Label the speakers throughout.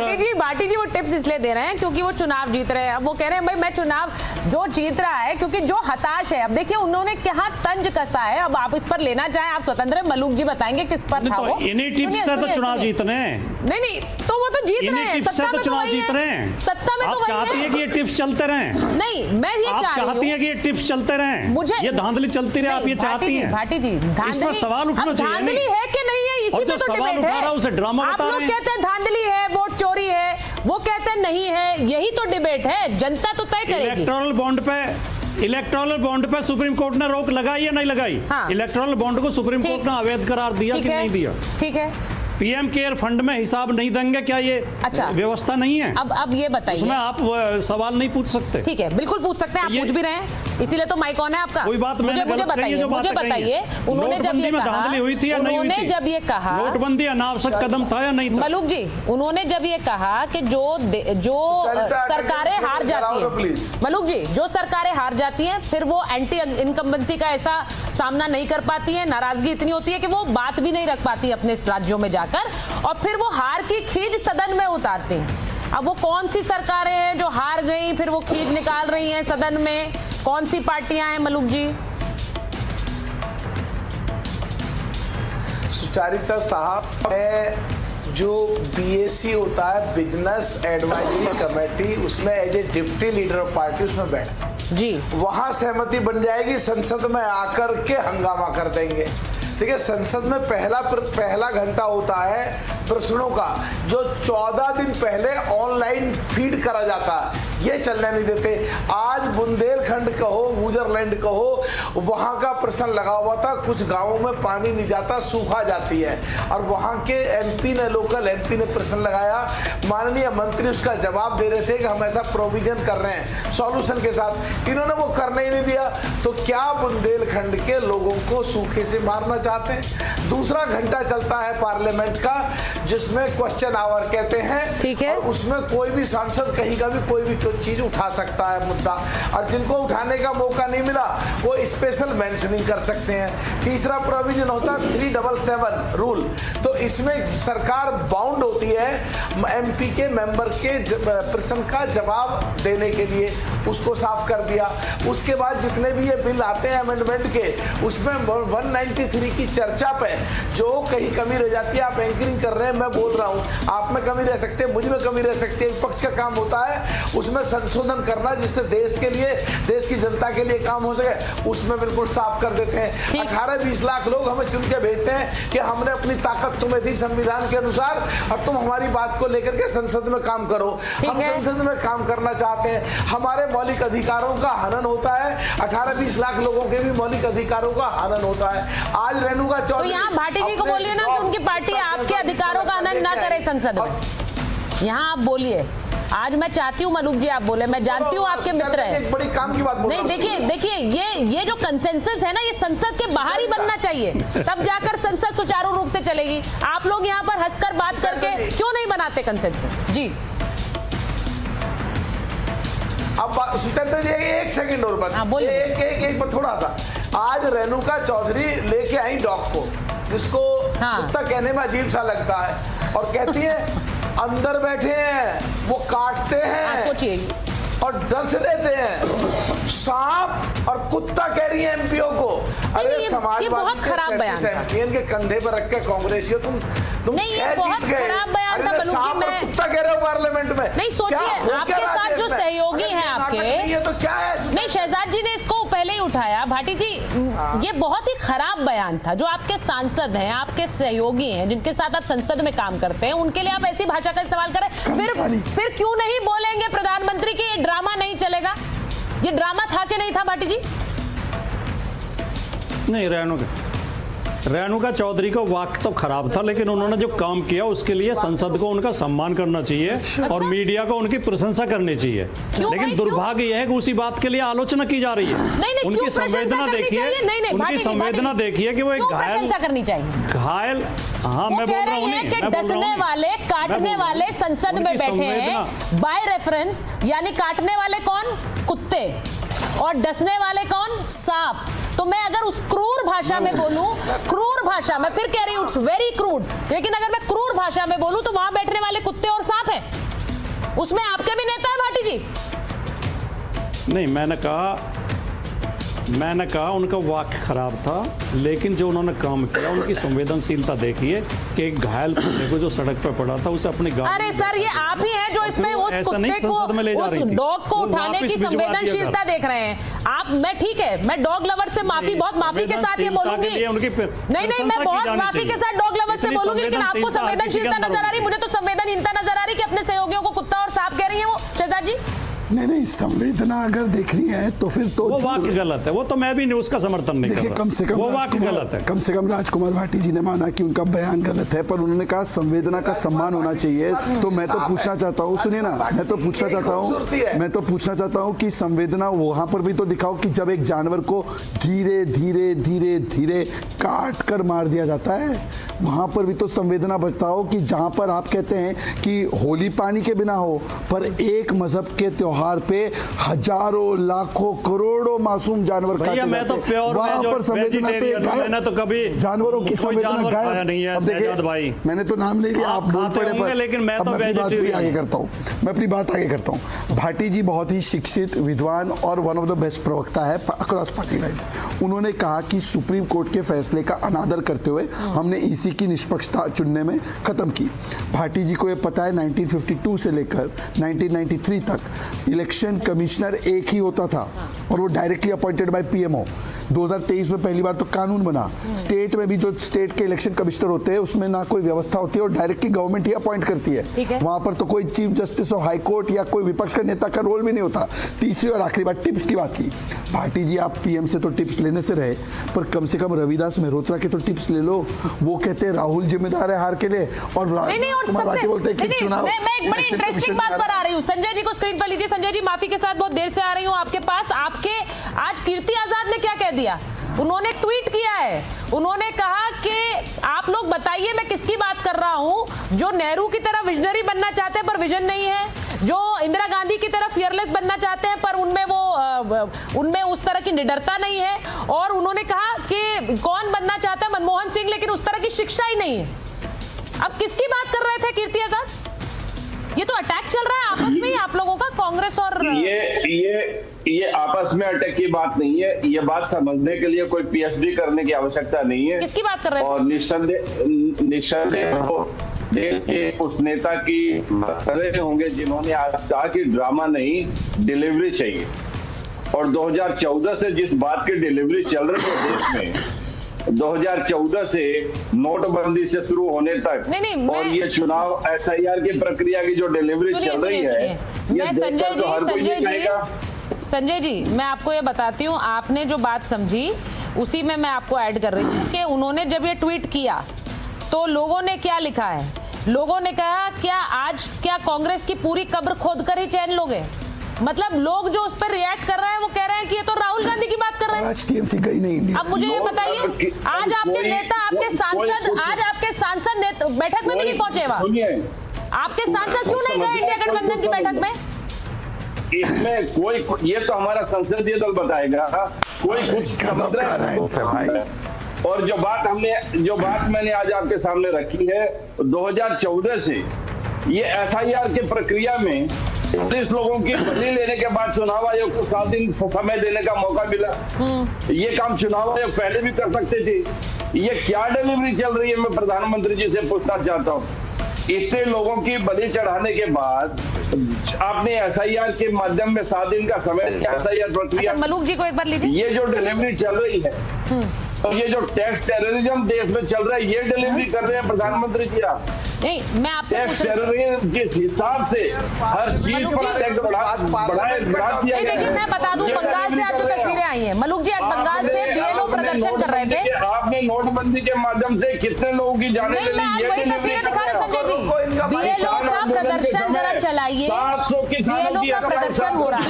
Speaker 1: भाटी जी वो टिप्स इसलिए दे रहे हैं क्योंकि वो चुनाव जीत रहे हैं। अब वो कह रहे हैं भाई मैं चुनाव जो जीत रहा है क्योंकि जो हताश है। अब देखिए उन्होंने क्या तंज कसा है। अब आप इस पर लेना चाहें आप स्वतंत्र, मलूक जी बताएंगे किस पर था वो।
Speaker 2: इन्हीं टिप्स से तो चुनाव जीतने हैं।
Speaker 1: नहीं तो वो तो जीत रहे हैं, सत्ता में तो वही है। सत्ता में तो वही है।
Speaker 2: चाहती है कि ये टिप्स चलते रहें?
Speaker 1: नहीं, मैं ये
Speaker 2: चाहती है कि ये टिप्स चलते रहें,
Speaker 1: मुझे
Speaker 2: ये धांधली चलती रहे, आप ये चाहती हैं?
Speaker 1: भाटी जी
Speaker 2: इसमें सवाल उठना चाहिए।
Speaker 1: धांधली है कि नहीं है, इसी पे तो डिबेट है।
Speaker 2: उसे ड्रामा
Speaker 1: आप लोग कहते हैं धांधली है, वोट चोरी है, वो कहते हैं नहीं है, यही तो डिबेट है। जनता तो तय करेगी।
Speaker 2: इलेक्टोरल बॉन्ड पे सुप्रीम कोर्ट ने रोक लगाई या नहीं लगाई? इलेक्टोरल बॉन्ड को सुप्रीम कोर्ट ने अवैध करार दिया कि नहीं दिया?
Speaker 1: ठीक है।
Speaker 2: पीएम केयर फंड में हिसाब नहीं देंगे, क्या ये व्यवस्था नहीं है?
Speaker 1: अब ये बताइए,
Speaker 2: उसमें आप सवाल नहीं पूछ सकते?
Speaker 1: ठीक है, बिल्कुल पूछ सकते हैं, आप पूछ भी रहे हैं, इसीलिए तो माइक ऑन है आपका।
Speaker 2: कोई बात
Speaker 1: मुझे बताइए, उन्होंने जब ये कहा,
Speaker 2: हुई थी या नहीं हुई थी?
Speaker 1: जब ये कहा
Speaker 2: नोटबंदी अनावश्यक कदम था या नहीं था?
Speaker 1: मलूक जी, उन्होंने जब ये कहा कि जो सरकारें हार जाती हैं, मलूक जी जो सरकारें हार जाती हैं फिर वो एंटी इनकम्बेंसी का ऐसा सामना नहीं कर पाती है, नाराजगी इतनी होती है कि वो बात भी नहीं रख पाती अपने राज्यों में जाकर, और फिर वो हार की खींच सदन में उतारती हैं। अब वो कौन सी सरकारें हैं जो हार गई फिर वो खींच निकाल रही हैं सदन में? कौन सी पार्टियां हैं मलूक जी?
Speaker 3: सुचारिता साहब, जो बीएसी होता है बिजनेस एडवाइजरी कमेटी, उसमें as a deputy leader of party उसमें बैठता
Speaker 1: जी,
Speaker 3: वहां सहमति बन जाएगी, संसद में आकर के हंगामा कर देंगे। ठीक है, संसद में पहला घंटा होता है प्रश्नों का, जो 14 दिन पहले ऑनलाइन फीड करा जाता है, ये चलने नहीं देते। आज बुंदेलखंड कहो, गुजरलैंड कहो, वहां का प्रश्न लगा हुआ था, कुछ गांवों में पानी नहीं जाता, सूखा जाती है, और वहां के एमपी ने, लोकल एमपी ने प्रश्न लगाया, माननीय मंत्री उसका जवाब दे रहे थे कि हम ऐसा प्रोविजन कर रहे हैं सॉल्यूशन के साथ, इन्होंने वो करने ही नहीं दिया। तो क्या बुंदेलखंड के लोगों को सूखे से मारना चाहते हैं? दूसरा घंटा चलता है पार्लियामेंट का, जिसमें क्वेश्चन आवर कहते हैं,
Speaker 1: ठीक है,
Speaker 3: और उसमें कोई भी सांसद कहीं का भी कोई भी चीज उठा सकता है मुद्दा, और जिनको उठाने का मौका नहीं मिला वो स्पेशल मेंशनिंग कर सकते हैं। तीसरा प्रोविजन होता है 377 रूल, तो इसमें सरकार बाउंड होती है एमपी के मेंबर के प्रश्न का जवाब देने के लिए, उसको साफ कर दिया। उसके बाद जितने भी ये बिल आते हैं अमेंडमेंट के, उसमें 193 की चर्चा पे जो कहीं कमी रह जाती है, आप एंकरिंग कर रहे हैं, मैं बोल रहा हूँ, आप में कमी रह सकती है, मुझ में कमी रह सकती है, विपक्ष का काम होता है उसमें संशोधन करना, जिससे देश के लिए, देश की जनता के लिए काम हो सके, उसमें बिल्कुल साफ कर देते हैं। 18-20 लाख लोग हमें चुन के भेजते हैं कि हमने अपनी ताकत तुम्हें दी संविधान के अनुसार, और तुम हमारी बात को लेकर के संसद में काम करो। हम संसद में काम करना चाहते हैं, हमारे मौलिक अधिकारों का हनन होता है, 18-20 लाख लोगों के भी मौलिक अधिकारों का हनन होता है। आज रेणुका चौधरी,
Speaker 1: तो यहाँ भाटी जी को बोलिए ना कि उनकी पार्टी आपके अधिकारों का हनन ना करे संसद में, यहाँ आप बोलिए। आज मैं चाहती हूँ मलूक जी आप बोले, मैं जानती हूँ आपके मित्र हैं,
Speaker 3: एक बड़ी काम की बात बोल रहा हूं।
Speaker 1: नहीं देखिए ये जो कंसेंसस है ना, ये संसद के बाहर ही बनना चाहिए, तब जाकर संसद सुचारू रूप से चलेगी। आप लोग यहाँ पर हंसकर बात करके क्यों नहीं बनाते कंसेंसस? जी
Speaker 3: अब सुचेंद्र जी एक सेकंड और बस, एक थोड़ा सा। आज रेणुका चौधरी लेके आई डॉग को, जिसको कुत्ता कहने में अजीब सा लगता है, और कहती है अंदर बैठे हैं वो काटते हैं,
Speaker 1: सोचिए,
Speaker 3: और डर से देते हैं। सांप और कुत्ता कह रही है एमपीओ को। अरे समाजवादी के कंधे पर रख के कांग्रेसियों तुम
Speaker 1: नहीं, ये बहुत खराब बयान था मलूक जी। मैं
Speaker 3: कुत्ता कह रहे हो पार्लियामेंट में,
Speaker 1: नहीं सोचिए, आपके साथ जो सहयोगी हैं आपके,
Speaker 3: ये तो क्या है?
Speaker 1: नहीं शहजाद जी ने इसको पहले ही उठाया। भाटी जी ये बहुत ही खराब बयान था। जो आपके सांसद हैं, आपके सहयोगी हैं, जिनके साथ आप संसद में काम करते हैं, उनके लिए आप ऐसी भाषा का इस्तेमाल करें, फिर क्यों नहीं बोलेंगे प्रधानमंत्री की ये ड्रामा नहीं चलेगा? ये ड्रामा था कि नहीं था भाटी जी?
Speaker 2: नहीं, रेणुका चौधरी का वाक्य तो खराब था, लेकिन उन्होंने जो काम किया उसके लिए संसद को उनका सम्मान करना चाहिए और मीडिया को उनकी प्रशंसा करनी चाहिए। लेकिन दुर्भाग्य यह है कि उसी बात के लिए आलोचना की जा रही है। उनकी संवेदना देखिए, उनकी संवेदना देखिए कि वो एक घायल
Speaker 1: करनी चाहिए।
Speaker 2: घायल, हाँ मैं बोल रहा हूँ,
Speaker 1: कि डसने वाले, काटने वाले संसद में बैठे हैं बाय रेफरेंस, यानी काटने वाले कौन? कुत्ते, और डसने वाले कौन? सांप। तो मैं अगर उस क्रूर भाषा में बोलूं, क्रूर भाषा, मैं फिर कह रही हूं इट्स वेरी क्रूड, लेकिन अगर मैं क्रूर भाषा में बोलूं तो वहां बैठने वाले कुत्ते और सांप हैं, उसमें आपके भी नेता है भाटी जी।
Speaker 2: नहीं, मैंने कहा उनका वाक्य खराब था, लेकिन जो उन्होंने काम किया उनकी संवेदनशीलता देखिए कि एक घायल कुत्ते को जो सड़क पर पड़ा था उसे अपनी गाड़ी।
Speaker 1: अरे सर, ये आप ही हैं जो इसमें उस कुत्ते को, उस डॉग को उठाने की संवेदनशीलता देख रहे हैं आप। मैं ठीक है, मैं डॉग लवर से माफी, बहुत माफी के साथ ये बोलूंगी, नहीं, मैं बहुत माफी के साथ डॉग लवर से बोलूंगी, लेकिन आपको संवेदनशीलता नजर आ रही, मुझे तो संवेदनहीनता नजर आ रही कि अपने सहयोगियों को कुत्ता और सांप कह रही है वो। शहजाद जी,
Speaker 4: नहीं, संवेदना अगर देखनी है तो फिर तो
Speaker 2: वो वाक्य गलत है, वो तो मैं भी नहीं उसका समर्थन नहीं कर रहा।
Speaker 4: कम से कम
Speaker 2: वो वाक्य गलत है।
Speaker 4: कम से कम राजकुमार भाटी जी ने माना कि उनका बयान गलत है, पर उन्होंने कहा संवेदना का सम्मान होना चाहिए। तो मैं तो पूछना चाहता हूँ, सुनिए ना, मैं तो पूछना चाहता हूँ कि संवेदना वहां पर भी तो दिखाओ कि जब एक जानवर को धीरे धीरे धीरे धीरे काट कर मार दिया जाता है, वहां पर भी तो संवेदना बताओ कि जहां पर आप कहते हैं कि होली पानी के बिना हो, पर एक मजहब के त्योहार पे हजारों लाखों करोड़ों मासूम जानवर काटे जाते हैं, वहां पर संवेदना पे
Speaker 2: मैंने तो कभी
Speaker 4: जानवरों की संवेदना गायब
Speaker 2: नहीं है।
Speaker 4: अब देखिए, मैंने तो नाम नहीं लिया, आप बोल पड़े, पर
Speaker 2: लेकिन मैं तो
Speaker 4: आगे करता हूँ, मैं अपनी बात आगे करता हूँ। भाटी जी बहुत ही शिक्षित, विद्वान और वन ऑफ द बेस्ट प्रवक्ता है अक्रॉस पार्टी लाइंस। उन्होंने कहा कि सुप्रीम कोर्ट के फैसले का अनादर करते हुए हमने ईसी की निष्पक्षता चुनने में खत्म की। भाटी जी को यह पता है 1952 से लेकर 1993 तक इलेक्शन कमिश्नर एक ही होता था और वो डायरेक्टली अपॉइंटेड बाय पीएमओ। 2023 में पहली बार तो कानून बना, स्टेट में भी जो स्टेट के इलेक्शन कमिश्नर होते हैं उसमें ना कोई व्यवस्था होती है और डायरेक्टली गवर्नमेंट ही अपॉइंट करती है। वहां पर तो कोई चीफ जस्टिस और हाई कोर्ट या कोई विपक्ष का नेता का रोल भी नहीं होता। तीसरी और आखिरी बात, टिप्स की बात की। भाटी जी, आप पीएम से तो टिप्स लेने से रहे, पर कम से कम रविदास मेहरोत्रा के तो टिप्स ले लो। वो कहते हैं राहुल जिम्मेदार है हार के लिए, और भाटी बोलते हैं कि चुनाव।
Speaker 1: मैं एक बड़ी इंटरेस्टिंग बात पर आ रही हूँ, संजय जी को स्क्रीन पर लीजिए। संजय जी, माफी के साथ बहुत देर से आ रही हूँ आपके पास। आपके आज कीर्ति आजाद ने क्या कह दिया? उन्होंने ट्वीट किया है, उन्होंने कहा कि आप लोग बताइए मैं किसकी बात कर रहा हूं, जो नेहरू की तरह विजनरी बनना चाहते हैं पर विजन नहीं है, जो इंदिरा गांधी की तरह फियरलेस बनना चाहते हैं पर उनमें उस तरह की निडरता नहीं है, और उन्होंने कहा कि कौन बनना चाहता है मनमोहन सिंह, लेकिन उस तरह की शिक्षा ही नहीं है। अब किसकी बात कर रहे थे कीर्ति आजाद? ये तो अटैक चल रहा है आपस में ही आप लोगों का, कांग्रेस और
Speaker 5: ये आपस में अटैक की बात नहीं है। ये बात समझने के लिए कोई पीएचडी करने की आवश्यकता नहीं है।
Speaker 1: किसकी बात कर रहे हैं?
Speaker 5: और निस्संदेह देश के उस नेता की रहे होंगे जिन्होंने आज कहा कि ड्रामा नहीं, डिलीवरी चाहिए। और 2014 से जिस बात की डिलीवरी चल रही है देश में, 2014 से नोटबंदी से शुरू होने तक और ये चुनाव एसआईआर की प्रक्रिया की जो डिलीवरी चल रही है,
Speaker 1: संजय जी, मैं आपको ये बताती हूँ, आपने जो बात समझी उसी में मैं आपको ऐड कर रही हूँ कि उन्होंने जब ये ट्वीट किया तो लोगों ने क्या लिखा है। लोगों ने कहा क्या कांग्रेस की पूरी कब्र खोद कर ही चैन लोगे? मतलब लोग जो उस पर रिएक्ट कर रहे हैं वो कह रहे हैं कि ये तो राहुल गांधी की बात कर रहे हैं।
Speaker 4: आज टीएमसी गई नहीं।
Speaker 1: अब मुझे ये बताइए, आज आपके नेता, आपके सांसद बैठक में भी नहीं पहुंचे। आपके सांसद क्यों नहीं गए इंडिया गठबंधन की बैठक में?
Speaker 5: इसमें कोई, ये तो हमारा संसदीय दल बताएगा, कोई कुछ समझ रहा है। और जो बात मैंने आज आपके सामने रखी है, 2014 से ये एसआईआर की प्रक्रिया में 37 लोगों की बदली लेने के बाद चुनाव आयोग को 7 दिन समय देने का मौका मिला। ये काम चुनाव आयोग पहले भी कर सकते थे। ये क्या डिलीवरी चल रही है, मैं प्रधानमंत्री जी से पूछना चाहता हूँ। इतने लोगों की बलि चढ़ाने के बाद आपने एसआईआर के माध्यम में 7 दिन का समय, एसआईआर प्रक्रिया,
Speaker 1: मलूक जी को एक बार लीजिए,
Speaker 5: ये जो डिलीवरी चल रही है और ये जो टैक्स टेररिज्म देश में चल रहा है, ये डिलीवरी कर रहे हैं प्रधानमंत्री जी। आप
Speaker 1: नहीं, मैं आपसे
Speaker 5: टैक्स टेररिज्म जिस हिसाब से हर चीज पर टैक्स बढ़ा दिया गया है।
Speaker 1: मैं बता दूं, बंगाल से आज जो तस्वीरें आई हैं, मलूक जी, आज बंगाल से बीएलओ प्रदर्शन कर रहे थे।
Speaker 5: आपने नोटबंदी के माध्यम से कितने लोगों की जाने
Speaker 1: नहीं, मैं आज वही तस्वीरें दिखा रहे संजय जी। बीएलओ का प्रदर्शन जरा चलाइए, बीएलओ का प्रदर्शन हो रहा है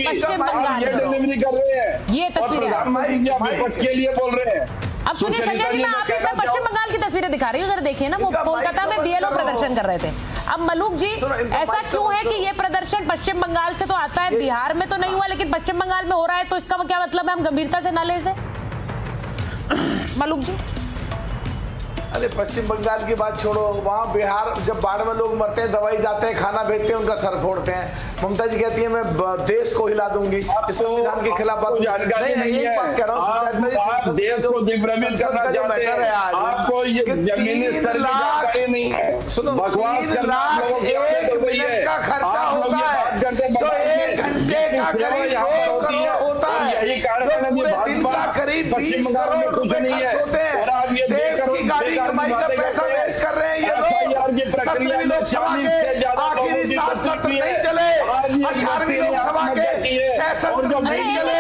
Speaker 1: पश्चिम बंगाल में,
Speaker 5: डिलीवरी कर रहे हैं,
Speaker 1: ये तस्वीरें
Speaker 5: प्रधानमंत्री जी विपक्ष के लिए बोल रहे हैं।
Speaker 1: अब सुनिए संजय जी, मैं आप एक बार पश्चिम बंगाल की तस्वीरें दिखा रही हूँ, अगर देखिए ना, वो कोलकाता में बीएलओ प्रदर्शन कर रहे थे। अब मलूक जी, ऐसा क्यों है कि ये प्रदर्शन पश्चिम बंगाल से तो आता है, बिहार में तो नहीं हुआ, लेकिन पश्चिम बंगाल में हो रहा है, तो इसका क्या मतलब है, हम गंभीरता से ना ले इसे? मलूक जी,
Speaker 3: अरे पश्चिम बंगाल की बात छोड़ो, वहाँ बिहार जब बाढ़ में लोग मरते हैं, दवाई जाते हैं, खाना भेजते हैं, उनका सर फोड़ते हैं। ममता जी कहती है मैं देश को हिला दूंगी, इस संविधान के खिलाफ बात
Speaker 5: जानकारी नहीं है।
Speaker 3: बात कर रहा हूँ,
Speaker 5: आप देश को दिग्भ्रमित करना चाहते हैं, आपको ये जमीनी स्तर की जानकारी नहीं है।
Speaker 3: सुनो, 3 लाख 1 मिनट का खर्चा होता है, जो 1 घंटे का करीब 2 करोड़ होता है,
Speaker 5: यही कारण है
Speaker 3: पूरे दिन का करीब 20 करोड़ रुपए खर्च होते हैं। देश की गाड़ी कमाई का पैसा वेस्ट कर रहे हैं ये लोग। 17वीं लोकसभा के आखिरी 7 सत्र नहीं चले, 18वीं लोकसभा के 6 सत्र नहीं चले,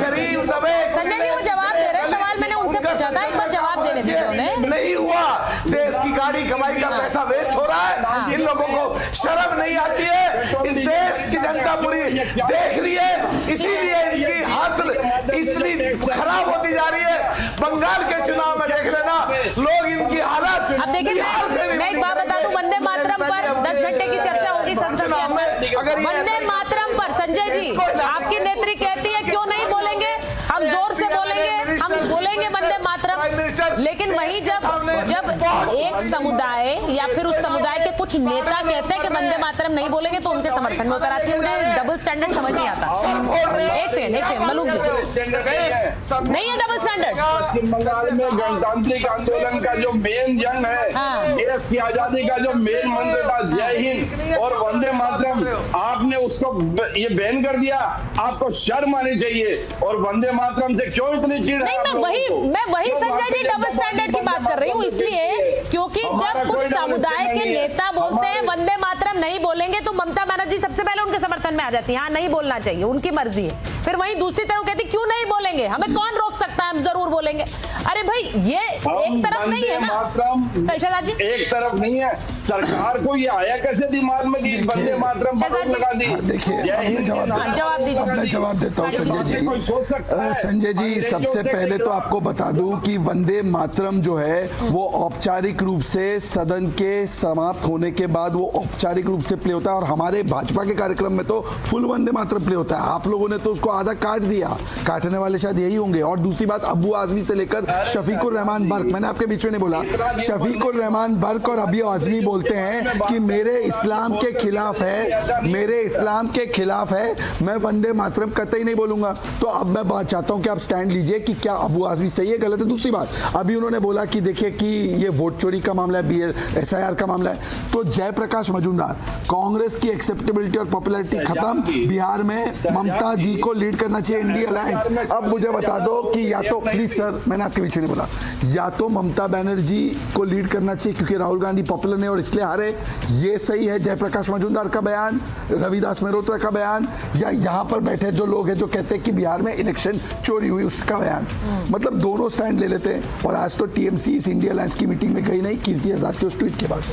Speaker 3: गरीब दबे।
Speaker 1: संजय जी वो जवाब दे रहे हैं, सवाल मैंने उनसे पूछा था, एक बार जवाब देने दीजिए उन्हें।
Speaker 3: नहीं हुआ, देश की गाड़ी कमाई का पैसा वेस्ट हो रहा है, इन लोगों को शर्म नहीं आती है। इस देश की जनता पूरी देख रही है, इसीलिए इनकी हासिल इसलिए खराब होती जा रही है। बंगाल के चुनाव में देख लेना, लोग इनकी हालत।
Speaker 1: अब देखिए, मैं एक बात बता दूं, वंदे मातरम पर 10 घंटे की चर्चा होगी संसद के अंदर। वंदे मातरम पर संजय जी, आपकी नेत्री कहती है क्यों नहीं बोलेंगे, हम जोर से बोलेंगे, हम बोलेंगे वंदे मातरम। लेकिन वहीं जब एक समुदाय या फिर उस समुदाय के कुछ नेता कहते हैं कि वंदे मातरम नहीं बोलेंगे, तो उनके समर्थन में उतर आती है। उन्हें डबल स्टैंडर्ड समझ नहीं आता। एक सेकंड मलूक जी, नहीं है डबल स्टैंडर्ड।
Speaker 5: पश्चिम बंगाल में गणतांत्रिक आंदोलन का जो मेन जंग है, देश की आजादी का जो मेन मंत्र था जय हिंद और वंदे मातरम, आपने उसको ये बैन कर दिया। आपको शर्म आनी चाहिए। और वंदे मातरम से क्यों इतनी चिढ़?
Speaker 1: नहीं, मैं वही संजय जी डबल स्टैंडर्ड की बात कर रही हूँ, इसलिए क्योंकि जब कुछ समुदाय के नेता बोलते हैं वंदे मातरम नहीं बोलेंगे, तो ममता बनर्जी सबसे पहले उनके समर्थन में आ जाती है, हाँ नहीं बोलना चाहिए, उनकी मर्जी है। फिर वहीं दूसरी तरफ कहती क्यों नहीं बोलेंगे, हमें कौन रोक सकता है, हम जरूर बोलेंगे। अरे भाई, ये एक तरफ नहीं है ना शहजाद जी,
Speaker 5: एक तरफ नहीं है। सरकार को ये आया कैसे दिमाग में कि वंदे मातरम लगा दी?
Speaker 4: देखिए, मैं जवाब देता हूँ संजय जी। संजय जी, सबसे पहले तो आपको बता दूं कि वंदे मातरम जो है वो औपचारिक रूप से सदन के समाप्त होने के बाद वो औपचारिक रूप से प्ले होता है, और हमारे भाजपा के कार्यक्रम में तो फुल वंदे मातरम प्ले होता है। आप लोगों ने तो उसको आधा काट दिया, काटने वाले शायद यही होंगे। और दूसरी बात, अबू आजमी से लेकर शफीकुर रहमान बर्क, मैंने आपके बीच में नहीं बोला, शफीकुर रहमान बर्क और अबू आजमी बोलते हैं कि मेरे इस्लाम के खिलाफ है, मेरे इस्लाम के खिलाफ है, मैं वंदे मातरम कतई नहीं बोलूंगा। तो अब मैं बात चाहता हूं कि आप स्टैंड लीजिए कि क्या अबू आजमी सही है, गलत है। दूसरी बात, अभी उन्होंने बोला कि देखिए कि ये वोट चोरी का मामला है, SIR का मामला है, तो जयप्रकाश मजूमदार, कांग्रेस की एक्सेप्टेबिलिटी और पॉपुलैरिटी खत्म, बिहार में ममता जी को लीड करना चाहिए इंडिया अलायंस। अब मुझे बता दो कि या तो, प्लीज सर, मैंने आपके बीच में नहीं बोला, या तो ममता बनर्जी को लीड करना चाहिए क्योंकि राहुल गांधी पॉपुलर नहीं और इसलिए हारे, ये सही है जयप्रकाश मजूमदार का बयान, रविदास मेहरोत्रा का बयान, या यहाँ पर बैठे जो लोग हैं जो कहते हैं कि बिहार में इलेक्शन चोरी हुई उसका बयान। मतलब दोनों स्टैंड ले लेते हैं। और आज तो TMC इस इंडिया अलायंस की मीटिंग में गई नहीं, कीर्ति आजाद के उस ट्वीट के बाद।